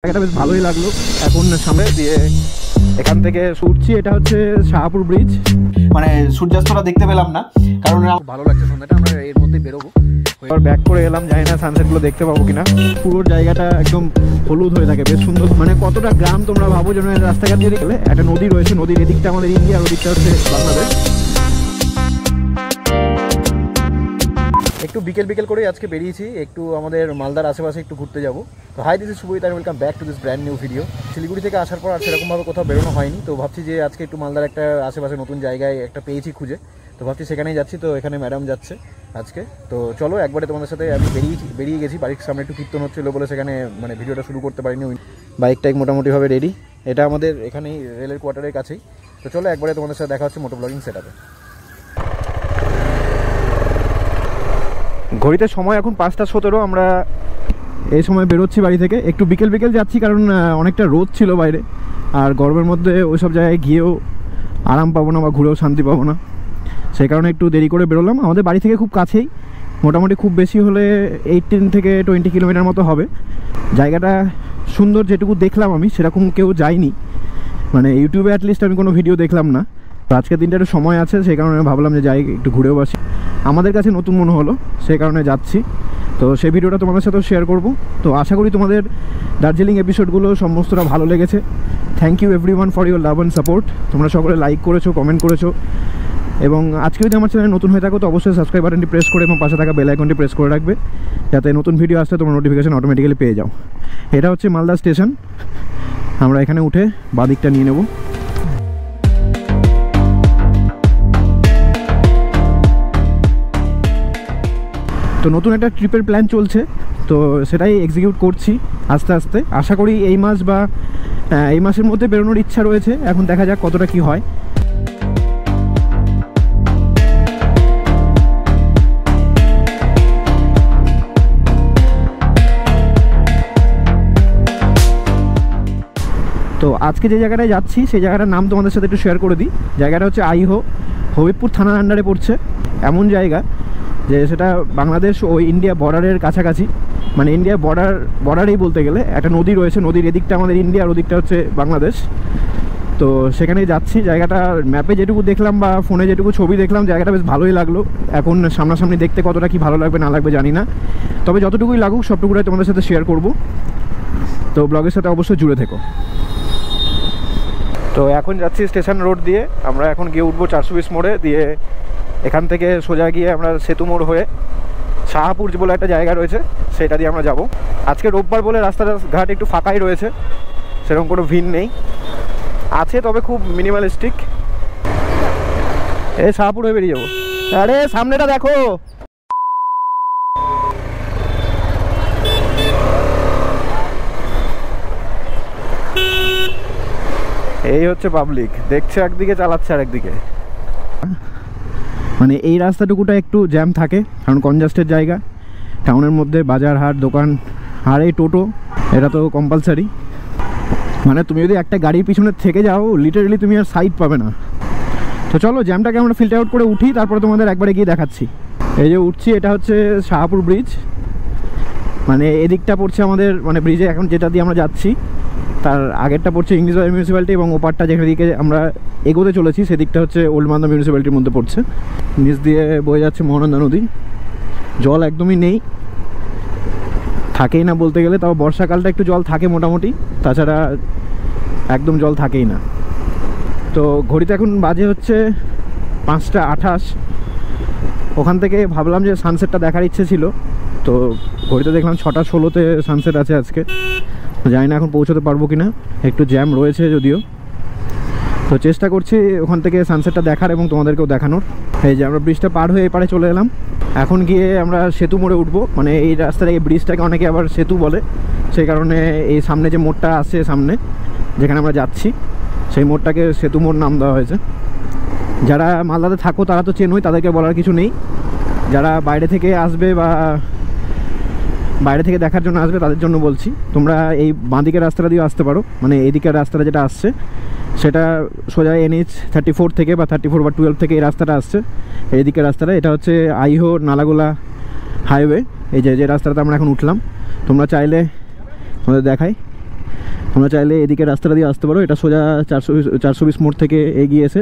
জায়গাটা বেশ ভালোই লাগলো। এখন সামনে দিয়ে এখান থেকে উঠছি, এটা হচ্ছে শাহপুর ব্রিজ। মানে সূর্যাস্তটা দেখতে পেলাম না, কারণ ভালো লাগছে সন্ধ্যাটা। আমরা এর মধ্যে বেরোবো, এবার ব্যাক করে এলাম, জানি না সানসেটগুলো দেখতে পাবো কিনা। পুরো জায়গাটা একদম হলুদ হয়ে থাকে, বেশ সুন্দর। মানে কতটা গ্রাম তোমরা ভাবো, যেন রাস্তাঘাট দিয়ে গেলে একটা নদী রয়েছে, নদীর এদিকটা আমাদের ইন্ডিয়া আর ওদিকটা হচ্ছে বাংলাদেশ। একটু বিকেল বিকেল করে আজকে বেরিয়েছি, একটু আমাদের মালদার আশেপাশে একটু ঘুরতে যাবো। তো হাই, দিস ইজ শুভজিৎ আর welcome back to this brand new video. Siliguri থেকে আসার পর আর সেরকমভাবে কোথাও বেরোনো হয়নি, তো ভাবছি যে আজকে একটু মালদার একটা আশেপাশে নতুন জায়গায় একটা পেয়েছি খুঁজে, তো ভাবছি সেখানেই যাচ্ছি। তো এখানে ম্যাডাম যাচ্ছে আজকে, তো চলো একবারে তোমাদের সাথে। আমি বেরিয়ে গেছি, বাড়ির সামনে একটু কীর্তন হচ্ছিলো বলে সেখানে মানে ভিডিওটা শুরু করতে পারিনি। বাইকটাই মোটামুটিভাবে রেডি, এটা আমাদের এখানেই রেলের কোয়ার্টারের কাছেই। তো চলো একবারে তোমাদের সাথে দেখা হচ্ছে মোটো ব্লগিং সেটআপে। ঘড়িতে সময় এখন 5:17। আমরা এই সময় বেরোচ্ছি বাড়ি থেকে, একটু বিকেল বিকেল যাচ্ছি কারণ অনেকটা রোদ ছিল বাইরে, আর গরমের মধ্যে ওই সব জায়গায় গিয়েও আরাম পাবো না বা ঘুরেও শান্তি পাবো না, সেই কারণে একটু দেরি করে বেরোলাম। আমাদের বাড়ি থেকে খুব কাছেই, মোটামুটি খুব বেশি হলে 18 থেকে 20 কিলোমিটার মতো হবে। জায়গাটা সুন্দর, যেটুকু দেখলাম আমি সেরকম কেউ যায়নি, মানে ইউটিউবে অ্যাটলিস্ট আমি কোনো ভিডিও দেখলাম না। তো আজকের দিনটা একটু সময় আছে, সেই কারণে ভাবলাম যে যাই একটু ঘুরেও আসি। আমাদের কাছে নতুন মনে হলো, সেই কারণে যাচ্ছি। তো সেই ভিডিওটা তোমাদের সাথেও শেয়ার করব। তো আশা করি তোমাদের দার্জিলিং এপিসোডগুলো সমস্তটা ভালো লেগেছে। Thank you everyone for your love and support. তোমরা সকলে লাইক করেছো, কমেন্ট করেছো, এবং আজকে যদি আমার চ্যানেলে নতুন হয়ে থাকো তো অবশ্যই সাবস্ক্রাইব বাটনটি প্রেস করে এবং পাশে থাকা বেল আইকনটি প্রেস করে রাখবে, যাতে নতুন ভিডিও আসলে তোমরা নোটিফিকেশন অটোমেটিক্যালি পেয়ে যাও। এটা হচ্ছে মালদা স্টেশন, আমরা এখানে উঠে বাদিকটা নিয়ে নেব। তো নতুন একটা ট্রিপের প্ল্যান চলছে, তো সেটাই এক্সিকিউট করছি আস্তে আস্তে। আশা করি এই মাস বা এই মাসের মধ্যে বেরোনোর ইচ্ছা রয়েছে, এখন দেখা যাক কতটা কি হয়। তো আজকে যে জায়গাটায় যাচ্ছি সেই জায়গাটার নাম তোমাদের সাথে একটু শেয়ার করে দিই। জায়গাটা হচ্ছে আইহো, হবিবপুর থানার আন্ডারে পড়ছে। এমন জায়গা যে সেটা বাংলাদেশ ও ইন্ডিয়া বর্ডারের কাছাকাছি, মানে ইন্ডিয়া বর্ডারেই বলতে গেলে। একটা নদী রয়েছে, নদীর এদিকটা আমাদের ইন্ডিয়া আর ওদিকটা হচ্ছে বাংলাদেশ। তো সেখানেই যাচ্ছি। জায়গাটা ম্যাপে যেটুকু দেখলাম বা ফোনে যেটুকু ছবি দেখলাম, জায়গাটা বেশ ভালোই লাগলো। এখন সামনাসামনি দেখতে কতটা কি ভালো লাগবে না লাগবে জানি না, তবে যতটুকুই লাগুক সবটুকুটাই তোমাদের সাথে শেয়ার করব। তো ব্লগের সাথে অবশ্যই জুড়ে থেকো। তো এখন যাচ্ছি স্টেশন রোড দিয়ে, আমরা এখন গিয়ে উঠবো 420 মোড়ে দিয়ে। এখান থেকে সোজা গিয়ে আমরা সেতু মোড় হয়ে শাহপুর বলে একটা জায়গা রয়েছে, সেটা দিয়ে আমরা যাব। আজকে রোববার বলে রাস্তাটা ঘাট একটু ফাঁকাই রয়েছে, সেরকম কোনো ভিড় নেই, আছে তবে খুব মিনিমালিস্টিক। এই শাহপুর হয়ে বেরিয়ে যাবো। আরে সামনেটা দেখো, এই হচ্ছে পাবলিক, দেখছে একদিকে চালাচ্ছে আর একদিকে। মানে এই রাস্তাটুকুটা একটু জ্যাম থাকে, কারণ কনজাস্টেড জায়গা, টাউনের মধ্যে বাজার হাট দোকান, আর এই টোটো এটা তো কম্পালসারি। মানে তুমি যদি একটা গাড়ির পিছনে থেকে যাও লিটারেলি তুমি আর সাইড পাবে না। তো চলো জ্যামটাকে আমরা ফিল্টার আউট করে উঠি, তারপরে তোমাদের একবারে গিয়ে দেখাচ্ছি। এই যে উঠছি, এটা হচ্ছে শাহপুর ব্রিজ। মানে এদিকটা পড়ছে আমাদের, মানে ব্রিজে এখন যেটা দিয়ে আমরা যাচ্ছি তার আগেরটা পড়ছে ইংলিশ বাজার মিউনিসিপ্যালিটি, এবং ওপারটা যেখানে দিকে আমরা এগোতে চলেছি সেদিকটা হচ্ছে ওল্ড মালদা মিউনিসিপ্যালিটির মধ্যে পড়ছে। নিচ দিয়ে বয়ে যাচ্ছে মহানন্দা নদী। জল একদমই নেই, থাকেই না বলতে গেলে, তাও বর্ষাকালটা একটু জল থাকে মোটামুটি, তাছাড়া একদম জল থাকেই না। তো ঘড়িতে এখন বাজে হচ্ছে 5:28। ওখান থেকে ভাবলাম যে সানসেটটা দেখার ইচ্ছে ছিল, তো ঘড়িতে দেখলাম 6:16-তে সানসেট আছে আজকে। জানি না এখন পৌঁছতে পারবো কি না, একটু জ্যাম রয়েছে যদিও। তো চেষ্টা করছি ওখান থেকে সানসেটটা দেখার এবং তোমাদেরকেও দেখানোর। এই যে আমরা ব্রিজটা পার হয়ে এপারে চলে এলাম, এখন গিয়ে আমরা সেতু মোড়ে উঠবো। মানে এই রাস্তাটা, এই ব্রিজটাকে অনেকে আবার সেতু বলে, সেই কারণে এই সামনে যে মোড়টা আছে সামনে যেখানে আমরা যাচ্ছি, সেই মোড়টাকে সেতু মোড় নাম দেওয়া হয়েছে। যারা মালদাতে থাকো তারা তো চেনোই, তাদেরকে বলার কিছু নেই। যারা বাইরে থেকে আসবে বা বাইরে থেকে দেখার জন্য আসবে তাদের জন্য বলছি, তোমরা এই বাঁদিকের রাস্তাটা দিয়ে আসতে পারো। মানে এইদিকের রাস্তাটা যেটা আসছে সেটা সোজা NH 34 থেকে বা 34 বা 12 থেকে এই রাস্তাটা আসছে। এইদিকের রাস্তাটা এটা হচ্ছে আইহো নালাগোলা হাইওয়ে। এই যে রাস্তাটা আমরা এখন উঠলাম, তোমরা চাইলে তোমাদের দেখাই, তোমরা চাইলে এদিকে রাস্তাটা দিয়ে আসতে পারো। এটা সোজা 420 মোড় থেকে এগিয়ে এসে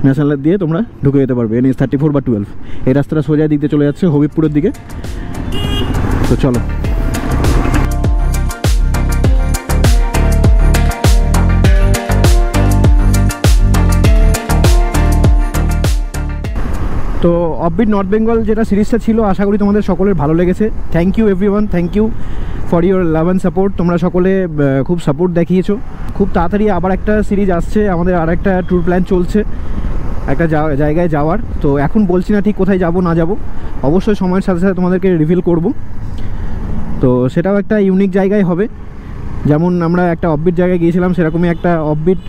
ন্যাশনাল দিয়ে তোমরা ঢুকে যেতে পারবে। NH 34 বা 12 এই রাস্তাটা সোজা দিক দিয়ে চলে যাচ্ছে হবিবপুরের দিকে। তো চলো। তো অফবিট নর্থ বেঙ্গল যেটা সিরিজটা ছিল, আশা করি তোমাদের সকলের ভালো লেগেছে। Thank you everyone, thank you for your love and support. তোমরা সকলে খুব সাপোর্ট দেখিয়েছো। খুব তাড়াতাড়ি আবার একটা সিরিজ আসছে, আমাদের আর একটা ট্যুর প্ল্যান চলছে একটা জায়গায় যাওয়ার। তো এখন বলছি না ঠিক কোথায় যাব না যাব, অবশ্যই সময়ের সাথে সাথে তোমাদেরকে রিভিল করব। তো সেটাও একটা ইউনিক জায়গায় হবে। যেমন আমরা একটা অফবিট জায়গায় গিয়েছিলাম, সেরকমই একটা অফবিট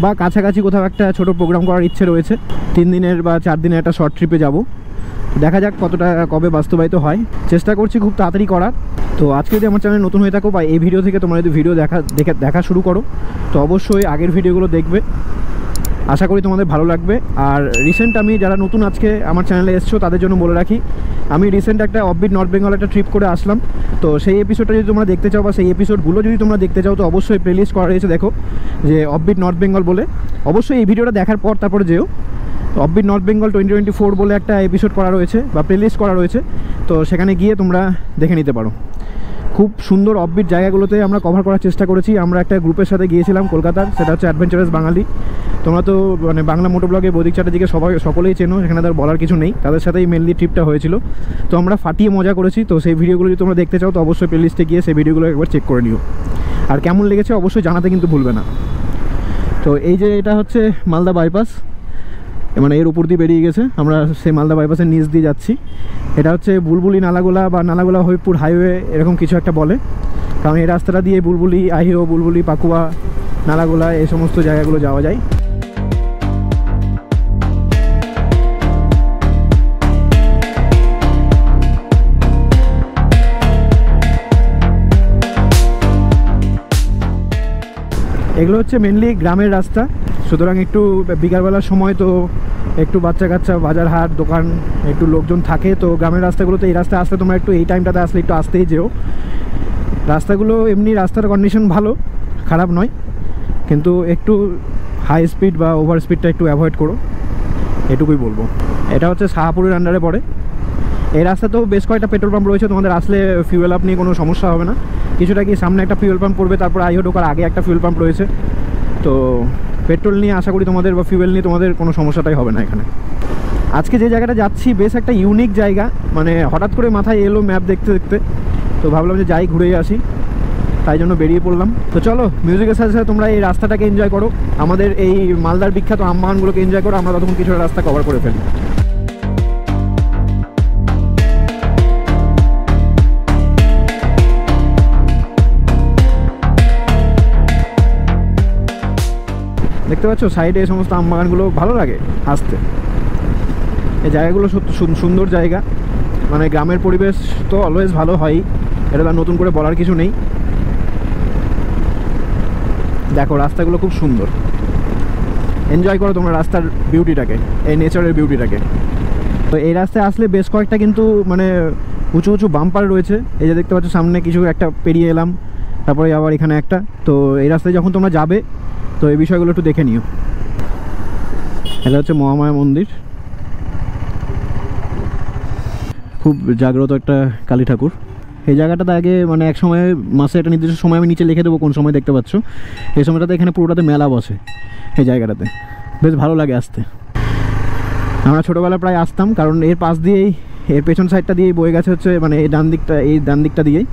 বা কাছাকাছি কোথাও একটা ছোট প্রোগ্রাম করার ইচ্ছে রয়েছে। 3 দিনের বা 4 দিনের একটা শর্ট ট্রিপে যাব। দেখা যাক কতটা কবে বাস্তবায়িত হয়, চেষ্টা করছি খুব তাড়াতাড়ি করার। তো আজকে যদি আমার চ্যানেল নতুন হয়ে থাকো বা এই ভিডিও থেকে তোমরা যদি ভিডিও দেখা শুরু করো, তো অবশ্যই আগের ভিডিওগুলো দেখবে, আশা করি তোমাদের ভালো লাগবে। আর রিসেন্ট আমি যারা নতুন আজকে আমার চ্যানেলে এসছো তাদের জন্য বলে রাখি, আমি রিসেন্ট একটা অফবিট নর্থ বেঙ্গল একটা ট্রিপ করে আসলাম। তো সেই এপিসোডটা যদি তোমরা দেখতে চাও বা সেই এপিসোডগুলো যদি তোমরা দেখতে চাও, তো অবশ্যই প্লেলিস্ট করা রয়েছে, দেখো যে অফবিট নর্থ বেঙ্গল বলে। অবশ্যই এই ভিডিওটা দেখার পর তারপরে যেও অফবিট নর্থ বেঙ্গল 2024 বলে একটা এপিসোড করা রয়েছে বা প্লেলিস্ট করা রয়েছে। তো সেখানে গিয়ে তোমরা দেখে নিতে পারো। খুব সুন্দর অফবিট জায়গাগুলোতে আমরা কভার করার চেষ্টা করেছি। আমরা একটা গ্রুপের সাথে গিয়েছিলাম কলকাতার, সেটা হচ্ছে অ্যাডভেঞ্চারাস বাঙালি। তোমরা তো মানে বাংলা মোটো ব্লগে বৈদিক চ্যাটার্জিকে সকলেই চেনো, সেখানে তার বলার কিছু নেই, তাদের সাথেই মেনলি ট্রিপটা হয়েছিল। তো আমরা ফাটিয়ে মজা করেছি। তো সেই ভিডিওগুলো যদি তোমরা দেখতে চাও, তো অবশ্যই প্লেলিস্টে গিয়ে সেই ভিডিওগুলো একবার চেক করে নিও। আর কেমন লেগেছে অবশ্যই জানাতে কিন্তু ভুলবে না। তো এই যে এটা হচ্ছে মালদা বাইপাস, মানে এর উপর দিয়ে বেরিয়ে গেছে, আমরা সেই মালদা বাইপাসের নিচ দিয়ে যাচ্ছি। এটা হচ্ছে বুলবুলি নালাগোলা বা নালাগোলা হবিবপুর হাইওয়ে এরকম কিছু একটা বলে, কারণ এই রাস্তাটা দিয়ে বুলবুলি, আহিও, বুলবুলি, পাকুয়া, নালাগোলা এই সমস্ত জায়গাগুলো যাওয়া যায়। এগুলো হচ্ছে মেনলি গ্রামের রাস্তা, সুতরাং একটু বিকালবেলার সময় তো একটু বাচ্চা কাচ্চা, বাজার হাট, দোকান, একটু লোকজন থাকে। তো গ্রামের রাস্তাগুলোতে এই রাস্তায় আসলে তোমরা একটু এই টাইমটাতে আসলে একটু আসতেই যেও। রাস্তাগুলো এমনি রাস্তার কন্ডিশন ভালো, খারাপ নয়, কিন্তু একটু হাই স্পিড বা ওভার স্পিডটা একটু অ্যাভয়েড করো, এটুকুই বলবো। এটা হচ্ছে শাহপুরের আন্ডারে পড়ে। এই রাস্তাতেও বেশ কয়েকটা পেট্রোল পাম্প রয়েছে, তোমাদের আসলে ফিউয়েল আপ নিয়ে কোনো সমস্যা হবে না। কিছুটা কি সামনে একটা ফিউয়েল পাম্প পড়বে, তারপর আইও ঢোকার আগে একটা ফিউয়েল পাম্প রয়েছে। তো পেট্রোল নিয়ে আশা করি তোমাদের বা ফিউয়েল নিয়ে তোমাদের কোনো সমস্যাটাই হবে না এখানে। আজকে যে জায়গাটা যাচ্ছি বেশ একটা ইউনিক জায়গা, মানে হঠাৎ করে মাথায় এলো ম্যাপ দেখতে দেখতে, তো ভাবলাম যে যাই ঘুরেই আসি, তাই জন্য বেরিয়ে পড়লাম। তো চলো, মিউজিকের সাথে সাথে তোমরা এই রাস্তাটাকে এনজয় করো, আমাদের এই মালদার বিখ্যাত আমবাগানগুলোকে এনজয় করো। আমরা ততক্ষণ কিছুটা রাস্তা কভার করে ফেলি। দেখতে পাচ্ছ সাইডে এই সমস্ত আমবাগানগুলো, ভালো লাগে আসতে। এই জায়গাগুলো সত্যি সুন্দর জায়গা, মানে গ্রামের পরিবেশ তো অলওয়েজ ভালো হয়, এটা তার নতুন করে বলার কিছু নেই। দেখো রাস্তাগুলো খুব সুন্দর, এনজয় করো তোমরা রাস্তার বিউটিটাকে, এই নেচারের বিউটিটাকে। তো এই রাস্তায় আসলে বেশ কয়েকটা কিন্তু মানে উঁচু উঁচু বাম্পার রয়েছে। এই যে দেখতে পাচ্ছ সামনে কিছু একটা পেরিয়ে এলাম, তারপরে আবার এখানে একটা। তো এই রাস্তায় যখন তোমরা যাবে, তো এই বিষয়গুলো একটু দেখে নিও। এটা হচ্ছে মহামায়া মন্দির, খুব জাগ্রত একটা কালী ঠাকুর। এই জায়গাটাতে আগে মানে এক সময় মাসে একটা নির্দিষ্ট সময় আমি নিচে লিখে দেবো কোন সময় দেখতে পাচ্ছ। এই সময়টাতে এখানে পুরোটাতে মেলা বসে, এই জায়গাটাতে বেশ ভালো লাগে আসতে। আমরা ছোটোবেলায় প্রায় আসতাম, কারণ এর পাশ দিয়েই, এর পেছন সাইডটা দিয়েই বয়ে গেছে হচ্ছে, মানে এই ডান দিকটা দিয়েই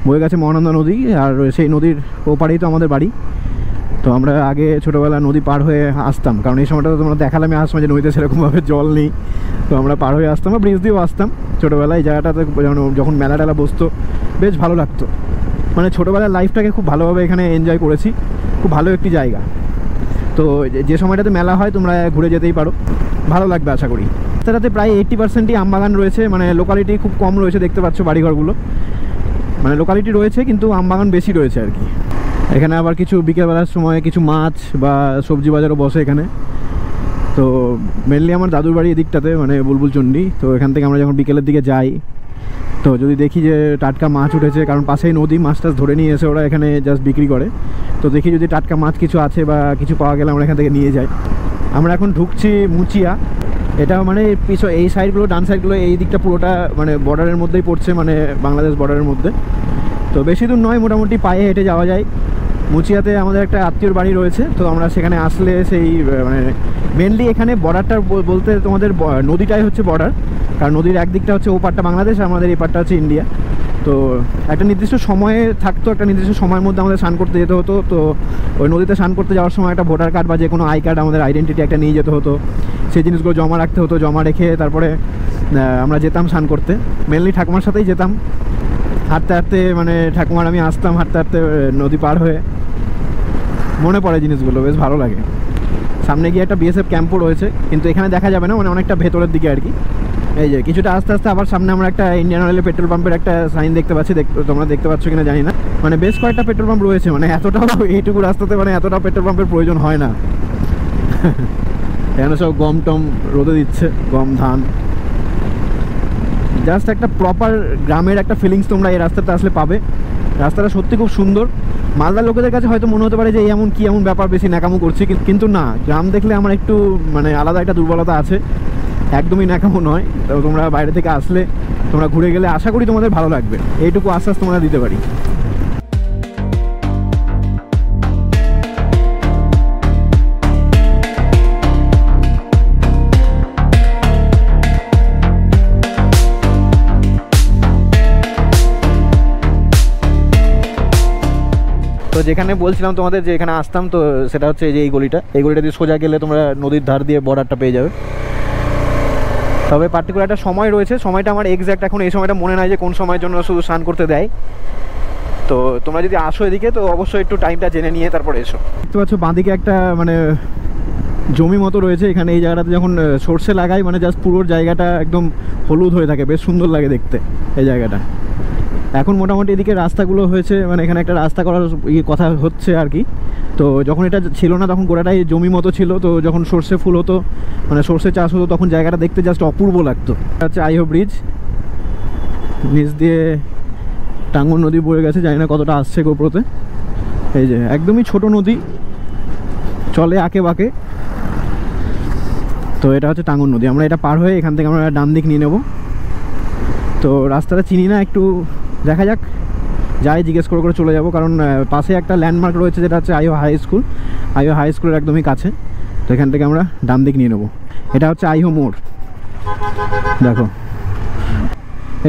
বয়ে গেছে মহানন্দা নদী, আর সেই নদীর ওপারেই তো আমাদের বাড়ি। তো আমরা আগে ছোটোবেলা নদী পার হয়ে আসতাম, কারণ এই সময়টা তো তোমরা দেখালাম আসতাম যে নদীতে সেরকমভাবে জল নেই, তো আমরা পার হয়ে আসতাম বা ব্রিজ দিয়েও আসতাম ছোটোবেলায়। এই জায়গাটাতে যখন মেলা টেলা বসতো বেশ ভালো লাগতো, মানে ছোটোবেলার লাইফটাকে খুব ভালোভাবে এখানে এনজয় করেছি। খুব ভালো একটি জায়গা। তো যে সময়টাতে মেলা হয় তোমরা ঘুরে যেতেই পারো, ভালো লাগবে আশা করি। রাস্তাটাতে প্রায় 80%ই আমবাগান রয়েছে, মানে লোকালিটি খুব কম রয়েছে। দেখতে পাচ্ছ বাড়িঘরগুলো, মানে লোকালিটি রয়েছে কিন্তু আমবাগান বেশি রয়েছে আর কি। এখানে আবার কিছু বিকেলবেলার সময় কিছু মাছ বা সবজি বাজারও বসে এখানে। তো মেনলি আমার দাদুর বাড়ি এদিকটাতে, মানে বুলবুল চণ্ডী। তো এখান থেকে আমরা যখন বিকেলের দিকে যাই, তো যদি দেখি যে টাটকা মাছ উঠেছে, কারণ পাশেই নদী, মাছ টাছ ধরে নিয়ে এসে ওরা এখানে জাস্ট বিক্রি করে, তো দেখি যদি টাটকা মাছ কিছু আছে বা কিছু পাওয়া গেলে আমরা এখান থেকে নিয়ে যাই। আমরা এখন ঢুকছি মুচিয়া। এটা মানে এই সাইডগুলো, ডান সাইডগুলো, এই দিকটা পুরোটা মানে বর্ডারের মধ্যেই পড়ছে, মানে বাংলাদেশ বর্ডারের মধ্যে। তো বেশি দূর নয়, মোটামুটি পায়ে হেঁটে যাওয়া যায়। মুচিয়াতে আমাদের একটা আত্মীয়র বাড়ি রয়েছে, তো আমরা সেখানে আসলে সেই মানে মেনলি এখানে বর্ডারটা বলতে তোমাদের নদীটাই হচ্ছে বর্ডার, কারণ নদীর একদিকটা হচ্ছে ও পারটা বাংলাদেশ, আমাদের এই পারটা হচ্ছে ইন্ডিয়া। তো একটা নির্দিষ্ট সময়ে থাকতো, একটা নির্দিষ্ট সময়ের মধ্যে আমাদের স্নান করতে যেতে হতো। তো ওই নদীতে স্নান করতে যাওয়ার সময় একটা ভোটার কার্ড বা যে কোনো আই কার্ড, আমাদের আইডেন্টিটি একটা নিয়ে যেতে হতো। সেই জিনিসগুলো জমা রাখতে হতো, জমা রেখে তারপরে আমরা যেতাম স্নান করতে। মেনলি ঠাকুমার সাথেই যেতাম, হাঁটতে হাঁটতে, মানে ঠাকুমার আমি আসতাম হাঁটতে হাঁটতে নদী পার হয়ে। মনে পড়ে জিনিসগুলো, বেশ ভালো লাগে। সামনে গিয়ে একটা বিএসএফ ক্যাম্পও রয়েছে, কিন্তু এখানে দেখা যাবে না, মানে অনেকটা ভেতরের দিকে আর কি। এই যে কিছুটা আস্তে আস্তে আবার সামনে আমরা একটা ইন্ডিয়ান অয়েলের পেট্রোল পাম্পের একটা সাইন দেখতে পাচ্ছি, তোমরা দেখতে পাচ্ছ কিনা জানি না। মানে বেশ কয়েকটা পেট্রোল পাম্প রয়েছে, মানে এতটাও এইটুকু রাস্তাতে মানে এতটা পেট্রোল পাম্পের প্রয়োজন হয় না। এখানে সব গম টম রোদে দিচ্ছে, গম ধান। জাস্ট একটা প্রপার গ্রামের একটা ফিলিংস তোমরা এই রাস্তাতে আসলে পাবে। রাস্তাটা সত্যি খুব সুন্দর। মালদার লোকেদের কাছে হয়তো মনে হতে পারে যে এমন কি এমন ব্যাপার, বেশি ন্যাকামো করছি, কিন্তু না, গ্রাম দেখলে আমার একটু মানে আলাদা একটা দুর্বলতা আছে, একদমই ন্যাকামো নয়। তো তোমরা বাইরে থেকে আসলে, তোমরা ঘুরে গেলে আশা করি তোমাদের ভালো লাগবে, এইটুকু আশ্বাস তোমরা দিতে পারি। তো যেখানে বলছিলাম তোমাদের যে এখানে আসতাম, তো সেটা হচ্ছে যে এই গলিটা দিয়ে সোজা গেলে তোমরা নদীর ধার দিয়ে বর্ডারটা পেয়ে যাবে। তবে পার্টিকুলার একটা সময় রয়েছে, সময়টা আমার এক্স্যাক্ট এখন এই সময়টা মনে নাই যে কোন সময়ের জন্য শুধু স্নান করতে দেয়। তো তোমরা যদি আসো এদিকে তো অবশ্যই একটু টাইমটা জেনে নিয়ে তারপরে এসো। দেখতে পাচ্ছ বাঁদিকে একটা মানে জমি মতো রয়েছে, এখানে এই জায়গাটাতে যখন সর্ষে লাগাই মানে জাস্ট পুরো জায়গাটা একদম হলুদ হয়ে থাকে, বেশ সুন্দর লাগে দেখতে এই জায়গাটা। এখন মোটামুটি এদিকে রাস্তাগুলো হয়েছে, মানে এখানে একটা রাস্তা করার কথা হচ্ছে আর কি। তো যখন এটা ছিল না তখন গোটাটাই জমি মতো ছিল, তো যখন সর্ষে ফুল হতো, মানে সর্ষে চাষ হতো, তখন জায়গাটা দেখতে জাস্ট অপূর্ব লাগতো। হচ্ছে আইহো ব্রিজ, নিচ দিয়ে টাঙ্গন নদী বয়ে গেছে, জানি না কতটা আসছে গোপ্রোতে। এই যে একদমই ছোট নদী, চলে আঁকে বাঁকে। তো এটা হচ্ছে টাঙ্গন নদী। আমরা এটা পার হয়ে এখান থেকে আমরা ডান দিক নিয়ে নেব। তো রাস্তাটা চিনি না, একটু দেখা যাক, যাই জিজ্ঞেস করে চলে যাব, কারণ পাশে একটা ল্যান্ডমার্ক রয়েছে যেটা হচ্ছে আইহো হাই স্কুল। আইহো হাই স্কুলের একদমই কাছে। তো এখান থেকে আমরা ডান দিক নিয়ে নেব। এটা হচ্ছে আইহো মোড়, দেখো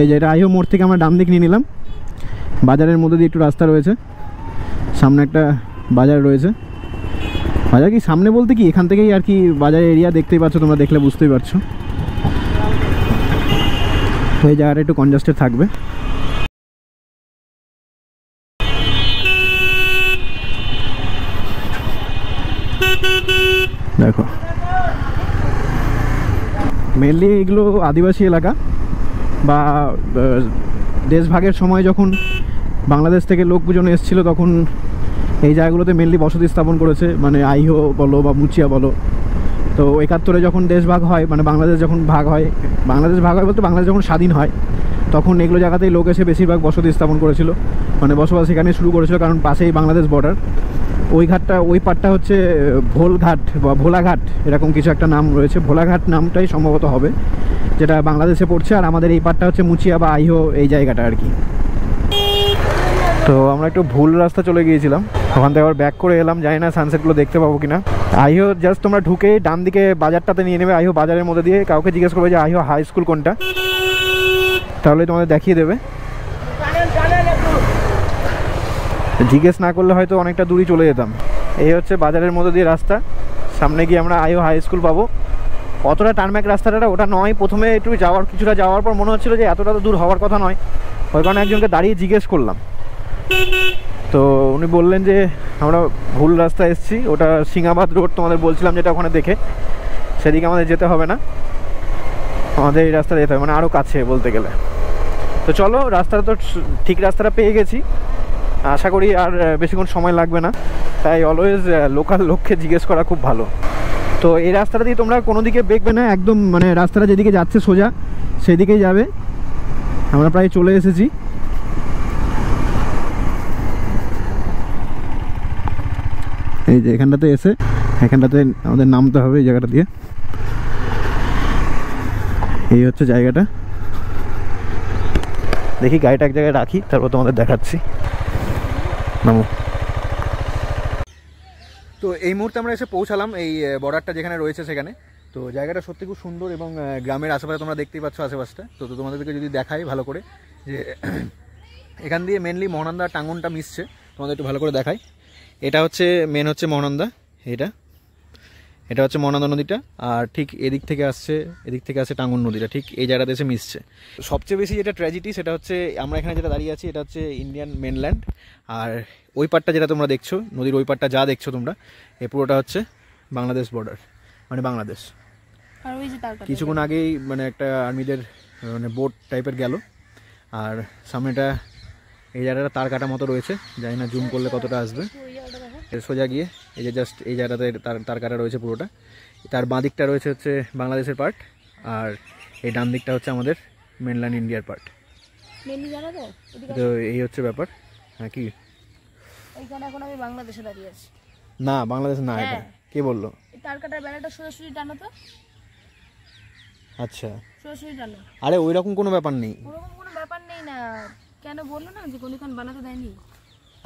এই যে এটা আইহো মোড় থেকে আমরা ডান দিক নিয়ে নিলাম। বাজারের মধ্যে দিয়ে একটু রাস্তা রয়েছে, সামনে একটা বাজার রয়েছে। বাজার কি সামনে বলতে কি এখান থেকেই আর কি বাজার এরিয়া দেখতেই পাচ্ছ, তোমরা দেখলে বুঝতেই পারছো। তো এই জায়গাটা একটু কনজাস্টেড থাকবে। দেখো মেনলি এগুলো আদিবাসী এলাকা, বা দেশভাগের সময় যখন বাংলাদেশ থেকে লোকজন এসেছিলো তখন এই জায়গাগুলোতে মেনলি বসতি স্থাপন করেছে, মানে আইহো বলো বা মুচিয়া বলো। তো 71-এ যখন দেশ ভাগ হয়, মানে বাংলাদেশ যখন ভাগ হয়, বলতে বাংলাদেশ যখন স্বাধীন হয়, তখন এগুলো জায়গাতেই লোক এসে বেশিরভাগ বসতি স্থাপন করেছিল, মানে বসবাস এখানে শুরু করেছিল, কারণ পাশেই বাংলাদেশ বর্ডার। ওই ঘাটটা, ওই পাটটা হচ্ছে ভোলঘাট বা ভোলাঘাট, এরকম কিছু একটা নাম রয়েছে। ভোলাঘাট নামটাই সম্ভবত হবে, যেটা বাংলাদেশে পড়ছে। আর আমাদের এই পাটটা হচ্ছে মুচিয়া বা আইহো, এই জায়গাটা আর কি। তো আমরা একটু ভুল রাস্তা চলে গিয়েছিলাম, ওখান থেকে আবার ব্যাক করে এলাম, জানি না সানসেটগুলো দেখতে পাবো কিনা। আইহো জাস্ট তোমরা ঢুকে ডান দিকে বাজারটাতে নিয়ে নেবে, আইহো বাজারের মধ্যে দিয়ে। কাউকে জিজ্ঞেস করবে যে আইহো হাই স্কুল কোনটা, তাহলে তোমাদের দেখিয়ে দেবে। জিজ্ঞেস না করলে হয়তো অনেকটা দূরই চলে যেতাম। এই হচ্ছে বাজারের মধ্যে দিয়ে রাস্তা, সামনে গিয়ে আমরা আইহো হাই স্কুল পাবো। অতটা টার্ম্যাক রাস্তাটা ওটা নয়, প্রথমে একটু কিছুটা যাওয়ার পর মনে হচ্ছিলো যে এতটা তো দূর হওয়ার কথা নয়, ওই কারণে একজনকে দাঁড়িয়ে জিজ্ঞেস করলাম। তো উনি বললেন যে আমরা ভুল রাস্তা এসেছি, ওটা সিংহাবাদ রোড তোমাদের বলছিলাম যেটা, ওখানে দেখে সেদিকে আমাদের যেতে হবে না, আমাদের এই রাস্তা যেতে হবে, মানে আরও কাছে বলতে গেলে। তো চলো, রাস্তাটা তো ঠিক রাস্তাটা পেয়ে গেছি, আশা করি আর বেশিক্ষণ সময় লাগবে না। তাই অলওয়েজ লোকাল লোককে জিজ্ঞেস করা খুব ভালো। তো এই রাস্তাটা দিয়ে তোমরা কোনো দিকে বেঁকবে না, একদম মানে রাস্তাটা যেদিকে যাচ্ছে সোজা সেদিকেই যাবে। আমরা প্রায় চলে এসেছি। এই যে এখানটাতে এসে এখানটাতে আমাদের নামতে হবে, এই জায়গাটা দিয়ে। এই হচ্ছে জায়গাটা। দেখি গাড়িটা এক জায়গায় রাখি, তারপর তোমাদের দেখাচ্ছি। নামো। তো এই মুহূর্তে আমরা এসে পৌঁছালাম এই বর্ডারটা যেখানে রয়েছে সেখানে। তো জায়গাটা সত্যি খুব সুন্দর এবং গ্রামের আশেপাশে তোমরা দেখতেই পাচ্ছ আশেপাশটা। তো তোমাদেরকে যদি দেখাই ভালো করে যে এখান দিয়ে মেনলি মহানন্দা টাঙ্গনটা মিশছে, তোমাদের একটু ভালো করে দেখাই। এটা হচ্ছে মেন হচ্ছে মহানন্দা, এটা হচ্ছে মহানন্দা নদীটা। আর ঠিক এদিক থেকে আসছে টাঙ্গন নদীটা, ঠিক এই জায়গাতে এসে মিশছে। সবচেয়ে বেশি যেটা ট্র্যাজেডি সেটা হচ্ছে আমরা এখানে যেটা দাঁড়িয়ে আছি এটা হচ্ছে ইন্ডিয়ান মেনল্যান্ড। আর ওই পারটা যেটা তোমরা দেখছো, নদীর ওই পারটা যা দেখছো তোমরা, এই পুরোটা হচ্ছে বাংলাদেশ বর্ডার, মানে বাংলাদেশ। কিছুক্ষণ আগেই মানে একটা আর্মিদের মানে বোট টাইপের গেল। আর সামনেটা এই জায়গাটা তার কাটা মতো রয়েছে, জানি না জুম করলে কতটা আসবে। সোজা গিয়ে এই যে জাস্ট এই জায়গাটাতে তার কাটা রয়েছে পুরোটা। তার বাঁ দিকটা রয়েছে হচ্ছে বাংলাদেশের পার্ট, আর এই ডান দিকটা হচ্ছে আমাদের মেনল্যান্ড ইন্ডিয়ার পার্ট। তো এই হচ্ছে ব্যাপার। হ্যাঁ কি এখন আমি বাংলাদেশে দাঁড়িয়ে আছি। না বাংলাদেশ না, এটা কে বললো? তার কাটার বেলাটা সোজাসুজি টানো তো। আচ্ছা সোজাসুজি টানো। আরে ওইরকম কোনো ব্যাপার নেই, ওরকম কোনো ব্যাপার নেই না। কেন বললো না যে কোনখান বানাতে দেয়নি?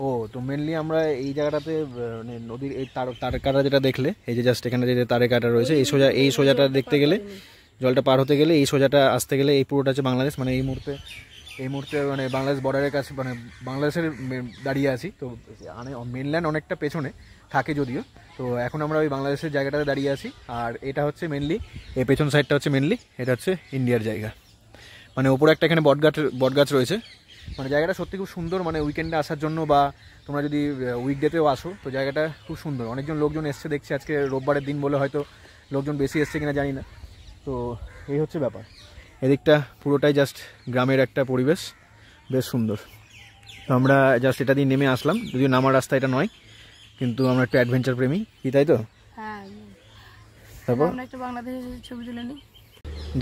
ও তো মেনলি আমরা এই জায়গাটাতে মানে নদীর এই তার কাটা যেটা দেখলে, এই যে জাস্ট এখানে যে তারের কাটা রয়েছে, এই সোজাটা দেখতে গেলে, জলটা পার হতে গেলে, এই সোজাটা আসতে গেলে এই পুরোটা হচ্ছে বাংলাদেশ। মানে এই মুহূর্তে মানে বাংলাদেশ বর্ডারের কাছে, মানে বাংলাদেশের দাঁড়িয়ে আছি। তো মেনল্যান্ড অনেকটা পেছনে থাকে যদিও। তো এখন আমরা ওই বাংলাদেশের জায়গাটাতে দাঁড়িয়ে আছি। আর এটা হচ্ছে মেনলি এই পেছন সাইডটা হচ্ছে মেনলি এটা হচ্ছে ইন্ডিয়ার জায়গা। মানে ওপরে একটা এখানে বটগাছ রয়েছে। মানে জায়গাটা সত্যি খুব সুন্দর। মানে উইকেন্ডে আসার জন্য বা তোমরা যদি উইকডেতেও আসো তো জায়গাটা খুব সুন্দর। অনেকজন লোকজন এসছে দেখছি, আজকে রোববারের দিন বলে হয়তো লোকজন বেশি এসছে কিনা জানি না। তো এই হচ্ছে ব্যাপার। এদিকটা পুরোটাই জাস্ট গ্রামের একটা পরিবেশ, বেশ সুন্দর। তো আমরা জাস্ট এটা দিয়ে নেমে আসলাম, যদিও নামার রাস্তা এটা নয়, কিন্তু আমরা একটু অ্যাডভেঞ্চার প্রেমী, কি তাই তো? হ্যাঁ। তারপর আমরা একটা বাংলাদেশের ছবি তুলে নিই।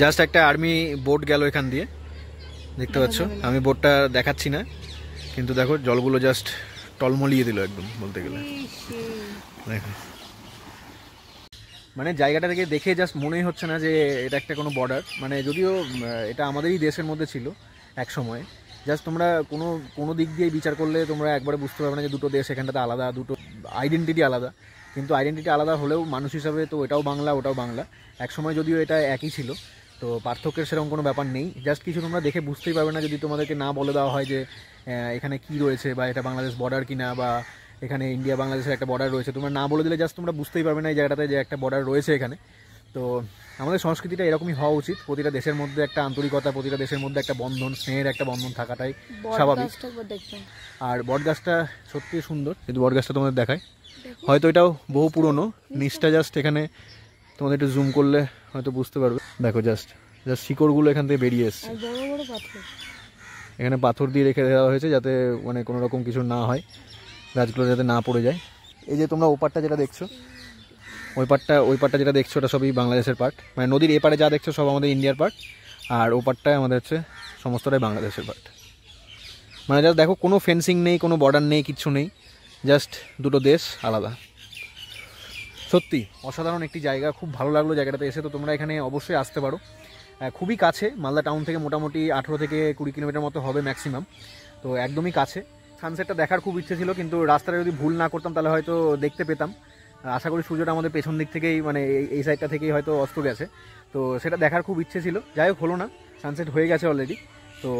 জাস্ট একটা আর্মি বোট গেল এখান দিয়ে, দেখতে পাচ্ছ। আমি বোটটা দেখাচ্ছি না, কিন্তু দেখো জলগুলো জাস্ট টলমলিয়ে দিল একদম বলতে গেলে। দেখো মানে জায়গাটা থেকে দেখে জাস্ট মনেই হচ্ছে না যে এটা একটা কোনো বর্ডার। মানে যদিও এটা আমাদেরই দেশের মধ্যে ছিল এক সময়। জাস্ট তোমরা কোনো দিক দিয়ে বিচার করলে তোমরা একবারে বুঝতে পারবে না যে দুটো দেশ এখানটাতে আলাদা, দুটো আইডেন্টিটি আলাদা। কিন্তু আইডেন্টিটি আলাদা হলেও মানুষ হিসাবে তো এটাও বাংলা ওটাও বাংলা। এক সময় যদিও এটা একই ছিল, তো পার্থক্যের সেরকম কোনো ব্যাপার নেই। জাস্ট কিছু তোমরা দেখে বুঝতেই পারবে না যদি তোমাদেরকে না বলে দেওয়া হয় যে এখানে কি রয়েছে, বা এটা বাংলাদেশ বর্ডার কিনা, বা এখানে ইন্ডিয়া বাংলাদেশের একটা বর্ডার রয়েছে। তোমরা না বলে দিলে জাস্ট তোমরা বুঝতেই পারবে না এই জায়গাটাতে যে একটা বর্ডার রয়েছে এখানে। তো আমাদের সংস্কৃতিটা এরকমই হওয়া উচিত। প্রতিটা দেশের মধ্যে একটা আন্তরিকতা, প্রতিটা দেশের মধ্যে একটা বন্ধন, স্নেহের একটা বন্ধন থাকাটাই স্বাভাবিক। আর বটগাছটা সত্যি সুন্দর, কিন্তু বটগাছটা তোমাদের দেখায়। হয়তো এটাও বহু পুরনো, নিচটা জাস্ট এখানে তোমাদের একটু জুম করলে হয়তো বুঝতে পারবে। দেখো জাস্ট শিকড়গুলো এখান থেকে বেরিয়ে এসছে। এখানে পাথর দিয়ে রেখে দেওয়া হয়েছে যাতে মানে কোনো রকম কিছু না হয়, গাছগুলো যাতে না পড়ে যায়। এই যে তোমরা ওপারটা যেটা দেখছো, ওই পারটা যেটা দেখছো ওটা সবই বাংলাদেশের পার্ট। মানে নদীর এপারে যা দেখছো সব আমাদের ইন্ডিয়ার পার্ট, আর ওপারটায় আমাদের হচ্ছে সমস্তটাই বাংলাদেশের পার্ট। মানে জাস্ট দেখো কোনো ফেন্সিং নেই, কোনো বর্ডার নেই, কিচ্ছু নেই, জাস্ট দুটো দেশ আলাদা। সত্যি অসাধারণ একটি জায়গা, খুব ভালো লাগলো জায়গাটাতে এসে। তো তোমরা এখানে অবশ্যই আসতে পারো, খুবই কাছে। মালদা টাউন থেকে মোটামুটি 18 থেকে 20 কিলোমিটার মতো হবে ম্যাক্সিমাম। তো একদমই কাছে। সানসেটটা দেখার খুব ইচ্ছে ছিল, কিন্তু রাস্তাটা যদি ভুল না করতাম তাহলে হয়তো দেখতে পেতাম। আশা করি সূর্যটা আমাদের পেছন দিক থেকেই, মানে এই সাইডটা থেকেই হয়তো অস্ত গেছে। তো সেটা দেখার খুব ইচ্ছে ছিল, যাই হোক হলো না। সানসেট হয়ে গেছে অলরেডি। তো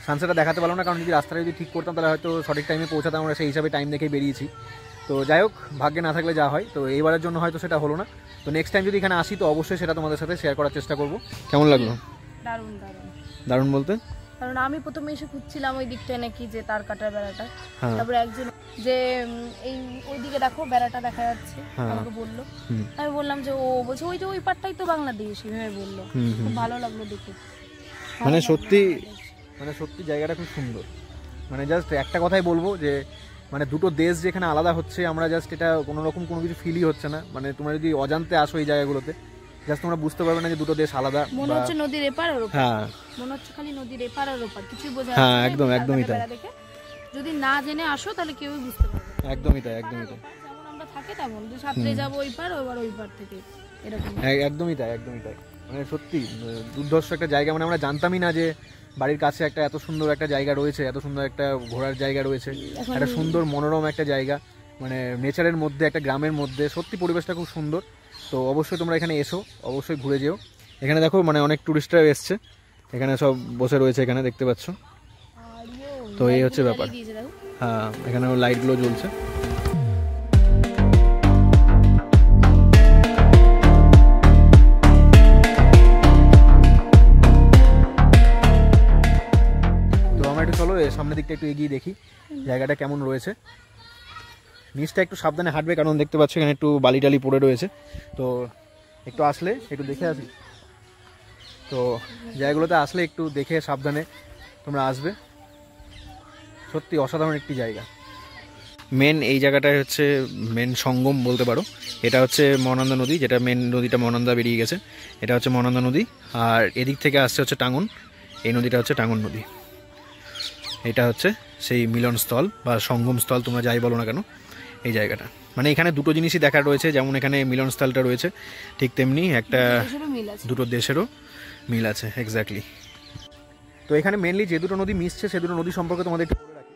সানসেটটা দেখাতে পারলাম না, কারণ যদি রাস্তাটা যদি ঠিক করতাম তাহলে হয়তো সঠিক টাইমে পৌঁছাতাম। আমরা সেই হিসাবে টাইম দেখেই বেরিয়েছি। তো যাই হোক, ভাগ্যে না থাকলে যা হয়। তো এইবারের জন্য হয়তো সেটা হলো না। তো নেক্সট টাইম যদি এখানে আসি তো অবশ্যই সেটা তোমাদের সাথে শেয়ার করার চেষ্টা করব। কেমন লাগলো? দারুণ দারুণ। দারুণ বলতে, কারণ আমি প্রথমে এসে খুঁজছিলাম ওই দিকটায় নাকি যে তার কাটার বেড়াটা, তারপরে একজন যে এই ওইদিকে দেখো বেড়াটা দেখা যাচ্ছে আমাকে বললো। আমি বললাম যে ও বলছে ওই যে ওই পারটাই তো বাংলাদেশ, এভাবে বললো। খুব ভালো লাগলো দেখে। মানে সত্যি জায়গাটা খুব সুন্দর। মানে জাস্ট একটা কথাই বলবো যে মানে দুটো দেশ যেখানে আলাদা হচ্ছে, আমরা জাস্ট এটা কোনো রকম কোনো কিছু ফিলই হচ্ছে না। মানে তোমরা যদি অজান্তে আসো এই জায়গাগুলোতে জাস্ট তোমরা বুঝতে পারবে না যে দুটো দেশ আলাদা। মনে হচ্ছে নদীর এপার আর ওপার। হ্যাঁ মনে হচ্ছে খালি নদীর এপার আর ওপার, কিছুই বোঝা যাচ্ছে না। হ্যাঁ একদম একদমই তাই। যদি না জেনে আসো তাহলে কেউই বুঝতে পারবে না। একদমই তাই, একদমই তাই। যেমন আমরা থাকি তেমন, যে সাঁতরে যাবো ওই পার, ওইবার ওই পার থেকে, এরকম। একদমই তাই, একদমই তাই। মানে সত্যি দুর্ধর্ষ একটা জায়গা, মানে আমরা জানতামই না যে বাড়ির কাছে একটা এত সুন্দর একটা জায়গা রয়েছে, এত সুন্দর একটা ঘোরার জায়গা রয়েছে, একটা সুন্দর মনোরম একটা জায়গা, মানে নেচারের মধ্যে, একটা গ্রামের মধ্যে। সত্যি পরিবেশটা খুব সুন্দর। তো অবশ্যই তোমরা এখানে এসো, অবশ্যই ঘুরে যেও। এখানে দেখো মানে অনেক টুরিস্টরা এসছে, এখানে সব বসে রয়েছে, এখানে দেখতে পাচ্ছ। তো এই হচ্ছে ব্যাপার। হ্যাঁ এখানে লাইটগুলো জ্বলছে। তো আমরা একটু চলো সামনের দিকটা একটু এগিয়ে দেখি জায়গাটা কেমন রয়েছে। নিচটা একটু সাবধানে হাঁটবে, কারণ দেখতে পাচ্ছ এখানে একটু বালি টালি পড়ে রয়েছে। তো একটু আসলে একটু দেখে আসি। তো জায়গাগুলোতে আসলে একটু দেখে সাবধানে তোমরা আসবে। সত্যি অসাধারণ একটি জায়গা। মেন এই জায়গাটায় হচ্ছে মেন সঙ্গম বলতে পারো। এটা হচ্ছে মহানন্দা নদী, যেটা মেন নদীটা মহানন্দা বেরিয়ে গেছে, এটা হচ্ছে মহানন্দা নদী। আর এদিক থেকে আসছে হচ্ছে টাঙ্গন, এই নদীটা হচ্ছে টাঙ্গন নদী। এটা হচ্ছে সেই মিলনস্থল বা সঙ্গমস্থল, তোমরা যাই বলো না কেন, এই জায়গাটা। মানে এখানে দুটো জিনিসই দেখার রয়েছে, যেমন এখানে মিলনস্থলটা রয়েছে, ঠিক তেমনি একটা দুটো দেশেরও মিল আছে। এক্স্যাক্টলি। তো এখানে মেনলি যে দুটো নদী মিশছে সে দুটো নদী সম্পর্কে তোমাদের একটু বলে রাখি।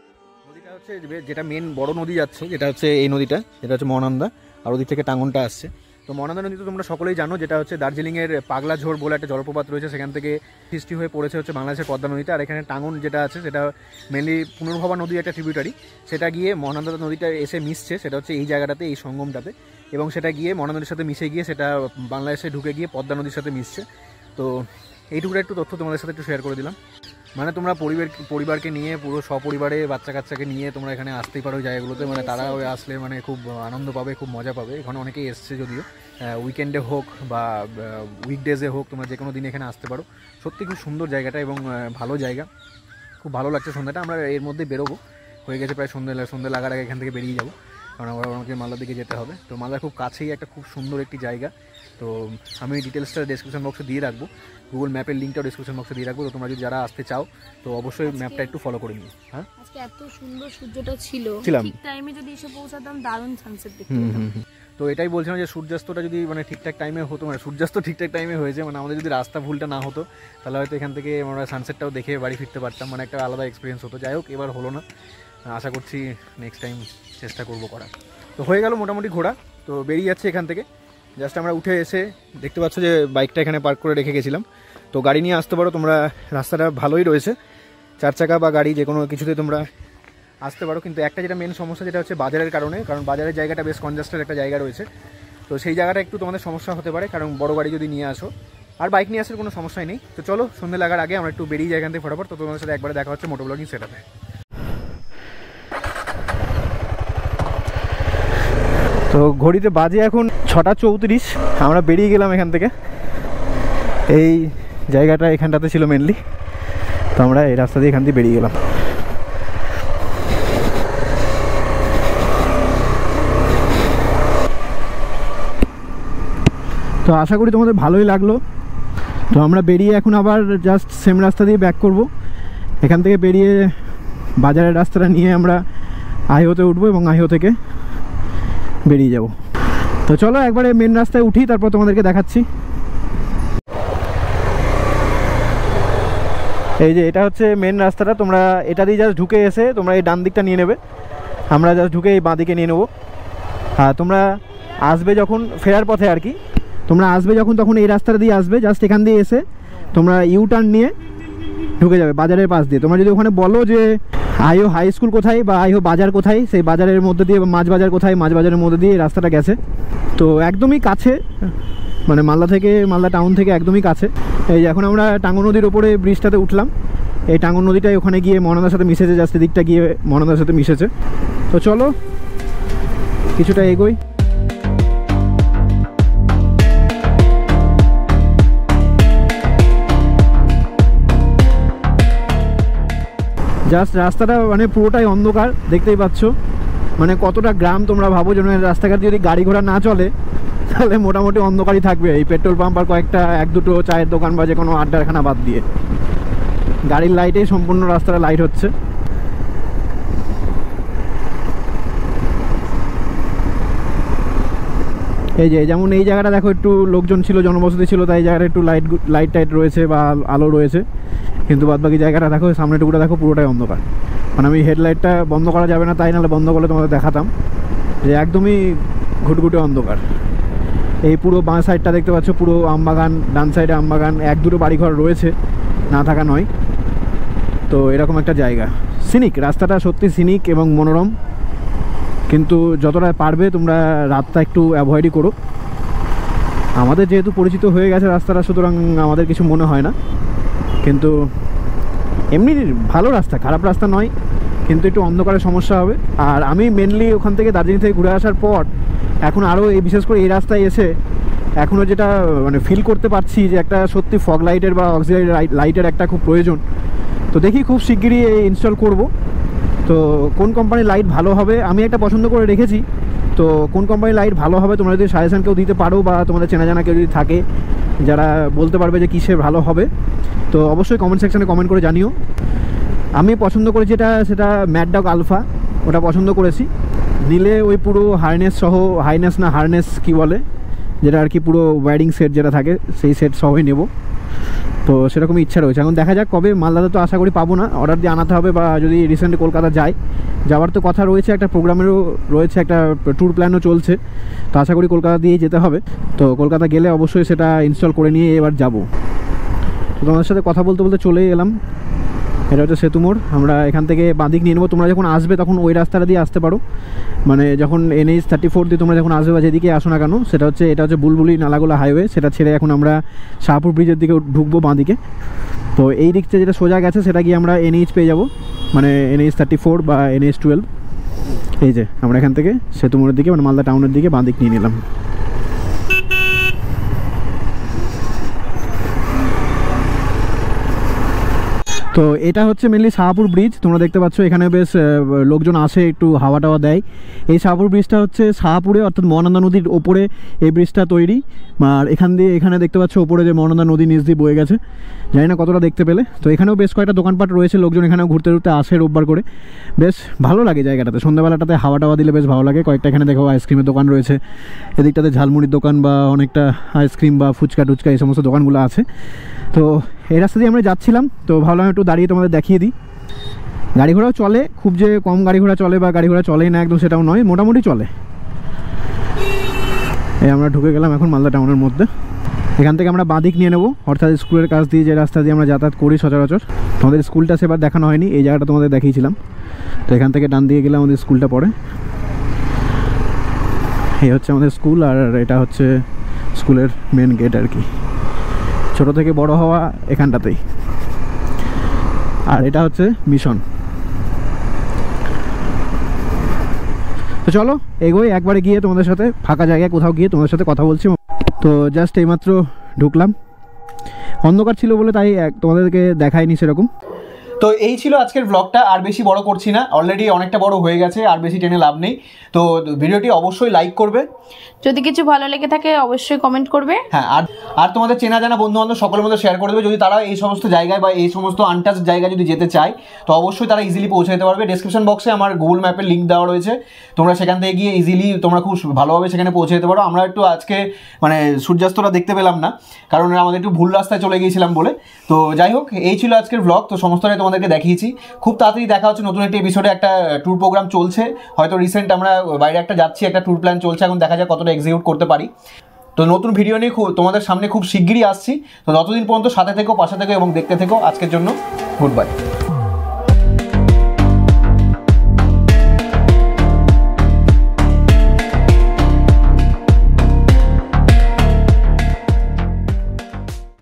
নদীটা হচ্ছে যেটা মেন বড় নদী যাচ্ছে, যেটা হচ্ছে এই নদীটা, যেটা হচ্ছে মহানন্দা, আর ওদিক থেকে টাঙ্গনটা আসছে। তো মহানন্দা নদী তো তোমরা সকলেই জানো, যেটা হচ্ছে দার্জিলিংয়ের পাগলা ঝোড় বলে একটা জলপ্রপাত রয়েছে, সেখান থেকে সৃষ্টি হয়ে পড়েছে হচ্ছে বাংলাদেশের পদ্মা নদীতে। আর এখানে টাঙ্গন যেটা আছে সেটা মেনলি পুনর্ভবা নদীর একটা ট্রিবিউটারি, সেটা গিয়ে মহানন্দা নদীটা এসে মিশছে, সেটা হচ্ছে এই জায়গাটাতে, এই সঙ্গমটাতে। এবং সেটা গিয়ে মহানন্দা নদীর সাথে মিশে গিয়ে সেটা বাংলাদেশে ঢুকে গিয়ে পদ্মা নদীর সাথে মিশছে। তো এইটুকুটা একটু তথ্য তোমাদের সাথে একটু শেয়ার করে দিলাম। মানে তোমরা পরিবারকে নিয়ে, পুরো সপরিবারে বাচ্চা কাচ্চাকে নিয়ে তোমরা এখানে আসতেই পারো জায়গাগুলোতে। মানে তারাও আসলে মানে খুব আনন্দ পাবে, খুব মজা পাবে। এখানে অনেকেই এসছে, যদিও উইকেন্ডে হোক বা উইকডেজে হোক, তোমরা যে কোনো দিন এখানে আসতে পারো। সত্যি খুব সুন্দর জায়গাটা এবং ভালো জায়গা, খুব ভালো লাগছে। সন্ধ্যাটা আমরা এর মধ্যে বেরোবো, হয়ে গেছে প্রায় সন্ধ্যে লাগার আগে এখান থেকে বেরিয়ে যাবো, কারণ আবার আমাকে মালদার দিকে যেতে হবে। তো মালদার খুব কাছেই একটা খুব সুন্দর একটি জায়গা। তো আমি ডিটেলসটা ডেসক্রিপশন বক্সে দিয়ে রাখবো, গুগল ম্যাপের লিঙ্কটাও ডেসক্রিপশন বক্সে দিয়ে রাখবো। তো তোমরা যদি যারা আসতে চাও তো অবশ্যই ম্যাপটা একটু ফলো করে নিও। হ্যাঁ আজকে এত সুন্দর সূর্যটা ছিল, ঠিক টাইমে যদি এসে পৌঁছাতাম দারুণ সানসেট দেখতে। তো এটাই বলছিলাম যে সূর্যাস্তটা যদি মানে ঠিকঠাক টাইমে হতো, মানে সূর্যাস্ত ঠিকঠাক টাইমে হয়েছে, মানে আমাদের যদি রাস্তা ভুলটা না হতো, তাহলে হয়তো এখান থেকে আমরা সানসেটটাও দেখে বাড়ি ফিরতে পারতাম, মানে একটা আলাদা এক্সপিরিয়েন্স হতো। যাই হোক, এবার হলো না, আশা করছি নেক্সট টাইম চেষ্টা করবো করার। তো হয়ে গেল মোটামুটি ঘোরা। তো বেরিয়ে যাচ্ছে এখান থেকে। জাস্ট আমরা উঠে এসে দেখতে পাচ্ছ যে বাইকটা এখানে পার্ক করে রেখে গেছিলাম। তো গাড়ি নিয়ে আসতে পারো তোমরা, রাস্তাটা ভালোই রয়েছে, 4 চাকা বা গাড়ি যে কোনো কিছুতে তোমরা আসতে পারো। কিন্তু একটা যেটা মেন সমস্যা, যেটা হচ্ছে বাজারের কারণে, কারণ বাজারের জায়গাটা বেশ কনজাস্টেড একটা জায়গা রয়েছে। তো সেই জায়গাটা একটু তোমাদের সমস্যা হতে পারে, কারণ বড় গাড়ি যদি নিয়ে আসো। আর বাইক নিয়ে আসার কোনো সমস্যাই নেই। তো চলো সন্ধ্যে লাগার আগে আমরা একটু বেরিয়ে যাই এখান থেকে ফটাফট। তো তোমাদের সাথে একবারে দেখা হচ্ছে মোটো ব্লগিং সেটআপে। তো ঘড়িতে বাজে এখন 6:34, আমরা বেরিয়ে গেলাম এখান থেকে। এই জায়গাটা এখানটাতে ছিল মেনলি, তো আমরা এই রাস্তা দিয়ে এখান দিয়ে বেরিয়ে গেলাম। তো আশা করি তোমাদের ভালোই লাগলো। তো আমরা বেরিয়ে এখন আবার জাস্ট সেম রাস্তা দিয়ে ব্যাক করব। এখান থেকে বেরিয়ে বাজারের রাস্তাটা নিয়ে আমরা আইহোতে উঠবো এবং আইহো থেকে বেরিয়ে যাব। তো চলো একবারে মেন রাস্তায় উঠি, তারপর তোমাদেরকে দেখাচ্ছি। এই যে এটা হচ্ছে মেন রাস্তাটা, তোমরা এটা দিয়ে জাস্ট ঢুকে এসে তোমরা এই ডান দিকটা নিয়ে নেবে, আমরা জাস্ট ঢুকে এই বাঁ দিকে নিয়ে নেবো। হ্যাঁ, তোমরা আসবে যখন ফেরার পথে আর কি, তোমরা আসবে যখন তখন এই রাস্তাটা দিয়ে আসবে, জাস্ট এখান দিয়ে এসে তোমরা ইউ টার্ন নিয়ে ঢুকে যাবে বাজারের পাশ দিয়ে। তোমরা যদি ওখানে বলো যে আইহো হাই স্কুল কোথায় বা আইহো বাজার কোথায়, সেই বাজারের মধ্যে দিয়ে, মাছ বাজার কোথায়, মাছ বাজারের মধ্যে দিয়ে রাস্তাটা গেছে। তো একদমই কাছে, মানে মালদা টাউন থেকে একদমই কাছে। এই যে এখন আমরা টাঙ্গন নদীর ওপরে ব্রিজটাতে উঠলাম। এই টাঙ্গন নদীটাই ওখানে গিয়ে মহানন্দার সাথে মিশেছে, জাস্ট দিকটা গিয়ে মহানন্দার সাথে মিশেছে। তো চলো কিছুটা এগোই। জাস্ট রাস্তাটা মানে পুরোটাই অন্ধকার, দেখতেই পাচ্ছ। মানে কতটা গ্রাম তোমরা ভাবো, যেন রাস্তাঘাট যদি গাড়ি ঘোড়া না চলে তাহলে মোটামুটি অন্ধকারই থাকবে এই পেট্রোল পাম্প আর কয়েকটা 1-2 চায়ের দোকান বা যে কোনো আড্ডাখানা বাদ দিয়ে। গাড়ির লাইটেই সম্পূর্ণ রাস্তাটা লাইট হচ্ছে। এই যে যেমন এই জায়গাটা দেখো একটু লোকজন ছিল, জনবসতি ছিল, তাই জায়গাটা একটু লাইট টাইট রয়েছে বা আলো রয়েছে, কিন্তু বাদবাকি জায়গাটা দেখো, সামনে টুকুটা দেখো পুরোটাই অন্ধকার। মানে আমি হেডলাইটটা বন্ধ করা যাবে না, তাই নাহলে বন্ধ করলে তোমাদের দেখাতাম যে একদমই ঘুটঘুটে অন্ধকার। এই পুরো বাঁ সাইডটা দেখতে পাচ্ছ পুরো আমবাগান, ডান সাইডে আমবাগান, 1-2 বাড়িঘর রয়েছে, না থাকা নয়। তো এরকম একটা জায়গা, সিনিক রাস্তাটা সত্যি সিনিক এবং মনোরম, কিন্তু যতটা পারবে তোমরা রাতটা একটু অ্যাভয়েডই করো। আমাদের যেহেতু পরিচিত হয়ে গেছে রাস্তাটা, সুতরাং আমাদের কিছু মনে হয় না, কিন্তু এমনি ভালো রাস্তা, খারাপ রাস্তা নয়, কিন্তু একটু অন্ধকারের সমস্যা হবে। আর আমি মেনলি ওখান থেকে দার্জিলিং থেকে ঘুরে আসার পর এখন আরও এই বিশেষ করে এই রাস্তায় এসে এখনও যেটা মানে ফিল করতে পারছি যে একটা সত্যি ফগ লাইটের বা অক্সিলারি লাইটের একটা খুব প্রয়োজন। তো দেখি খুব শিগগিরই ইনস্টল করব। তো কোন কোম্পানির লাইট ভালো হবে আমি একটা পছন্দ করে রেখেছি। তো কোন কোম্পানির লাইট ভালো হবে তোমরা যদি সাজেশন কেউ দিতে পারো, বা তোমাদের চেনা জানা কেউ যদি থাকে যারা বলতে পারবে যে কিসে ভালো হবে, তো অবশ্যই কমেন্ট সেকশানে কমেন্ট করে জানিও। আমি পছন্দ করেছি সেটা ম্যাড ডগ আলফা, ওটা পছন্দ করেছি। নিলে ওই পুরো হারনেস কি বলে, যেটা আর কি পুরো ওয়্যারিং সেট যেটা থাকে সেই সেট সবই নেব। তো সেরকমই ইচ্ছা রয়েছে, এখন দেখা যাক কবে। মালদাতে তো আশা করি পাবো না, অর্ডার দিয়ে আনাতে হবে, বা যদি রিসেন্টলি কলকাতা যাওয়ার তো কথা রয়েছে, একটা প্রোগ্রামেরও রয়েছে, একটা ট্যুর প্ল্যানও চলছে, তো আশা করি কলকাতা দিয়েই যেতে হবে। তো কলকাতা গেলে অবশ্যই সেটা ইনস্টল করে নিয়ে এবার যাব। তো তোমাদের সাথে কথা বলতে বলতে চলে এলাম, এটা হচ্ছে সেতু মোড়। আমরা এখান থেকে বাঁদিক নিয়ে নেবো। তোমরা যখন আসবে তখন ওই রাস্তাটা দিয়ে আসতে পারো, মানে যখন NH 34 দিয়ে তোমরা যখন আসবে বা যেদিকে আসো না কেন, এটা হচ্ছে বুলবুলি নালাগোলা হাইওয়ে, সেটা ছেড়ে এখন আমরা শাহপুর ব্রিজের দিকে ঢুকবো বাঁদিকে। তো এই দিকটা যেটা সোজা গেছে সেটা গিয়ে আমরা NH পেয়ে যাবো, মানে NH 34 বা NH 12। এই যে আমরা এখান থেকে সেতু মোড়ের দিকে মানে মালদা টাউনের দিকে বাঁদিক নিয়ে নিলাম। তো এটা হচ্ছে মেনলি শাহপুর ব্রিজ, তোমরা দেখতে পাচ্ছ এখানে বেশ লোকজন আসে, একটু হাওয়া টাওয়া দেয়। এই শাহপুর ব্রিজটা হচ্ছে শাহপুরে অর্থাৎ মহানন্দা নদীর ওপরে এই ব্রিজটা তৈরি। আর এখানে দেখতে পাচ্ছ ওপরে যে মহানন্দা নদী নিচ দিয়ে বয়ে গেছে, জানি না কতটা দেখতে পেলে। তো এখানেও বেশ কয়েকটা দোকানপাট রয়েছে, লোকজন এখানেও ঘুরতে আসে রোববার করে, বেশ ভালো লাগে জায়গাটাতে। সন্ধ্যাবেলাটাতে হাওয়া টাওয়া দিলে বেশ ভালো লাগে। কয়েকটা এখানে দেখো আইসক্রিমের দোকান রয়েছে, এদিকটাতে ঝালমুড়ির দোকান বা অনেকটা আইসক্রিম বা ফুচকা টুচকা এই সমস্ত দোকানগুলো আছে। তো এই রাস্তা দিয়ে আমরা যাচ্ছিলাম, তো ভাবলাম একটু দাঁড়িয়ে তোমাদের দেখিয়ে দিই। গাড়ি ঘোড়াও চলে, খুব যে কম গাড়ি ঘোড়া চলে বা গাড়ি ঘোড়া চলেই না একদম সেটাও নয়, মোটামুটি চলে। এই আমরা ঢুকে গেলাম এখন মালদা টাউনের মধ্যে। এখান থেকে আমরা বাঁদিক নিয়ে নেবো, অর্থাৎ স্কুলের কাছ দিয়ে যে রাস্তা দিয়ে আমরা যাতায়াত করি সচরাচর। তোমাদের স্কুলটা সেবার দেখানো হয়নি, এই জায়গাটা তোমাদের দেখিয়েছিলাম। তো এখান থেকে ডান দিয়ে গেলে আমাদের স্কুলটা পড়ে। এই হচ্ছে আমাদের স্কুল, আর এটা হচ্ছে স্কুলের মেন গেট আর কি। ছোট থেকে বড় হওয়া এখানটাতেই। আর এটা হচ্ছে মিশন। তো চলো এগোই, একবারে গিয়ে তোমাদের সাথে ফাঁকা জায়গায় কোথাও গিয়ে তোমাদের সাথে কথা বলছি। তো জাস্ট এইমাত্র ঢুকলাম, অন্ধকার ছিল বলে তাই তোমাদেরকে দেখায়নি সেরকম। তো এই ছিল আজকের ব্লগটা, আর বেশি বড় করছি না, অলরেডি অনেকটা বড় হয়ে গেছে, আর বেশি টেনে লাভ নেই। তো ভিডিওটি অবশ্যই লাইক করবে, যদি কিছু ভালো লেগে থাকে অবশ্যই কমেন্ট করবে। হ্যাঁ, আর তোমাদের চেনা জানা বন্ধু বান্ধব সকলের মধ্যে শেয়ার করে দেবে। যদি তারা এই সমস্ত জায়গায় বা এই সমস্ত আনটাচ জায়গায় যদি যেতে চায়, তো অবশ্যই তারা ইজিলি পৌঁছে যেতে পারবে। ডেসক্রিপশন বক্সে আমার গুগল ম্যাপের লিঙ্ক দেওয়া রয়েছে, তোমরা সেখান থেকে গিয়ে ইজিলি তোমরা খুব ভালোভাবে সেখানে পৌঁছে যেতে পারো। আমরা একটু আজকে মানে সূর্যাস্তটা দেখতে পেলাম না, কারণ আমাদের একটু ভুল রাস্তায় চলে গিয়েছিলাম বলে। তো যাই হোক, এই ছিল আজকের ব্লগ। তো সমস্তটাই তোমাদেরকে দেখিয়েছি। খুব তাড়াতাড়ি দেখা হচ্ছে নতুন একটি এপিসোডে। একটা ট্যুর প্রোগ্রাম চলছে, হয়তো রিসেন্ট আমরা বাইরে একটা যাচ্ছি, একটা ট্যুর প্ল্যান চলছে, এখন দেখা যাক কতটা এক্সিকিউট করতে পারি। তো নতুন ভিডিও নিয়ে তোমাদের সামনে খুব শিগগিরই আসছি। তো ততদিন পর্যন্ত সাথে থেকো, পাশে থেকো এবং দেখতে থেকো। আজকের জন্য গুড বাই।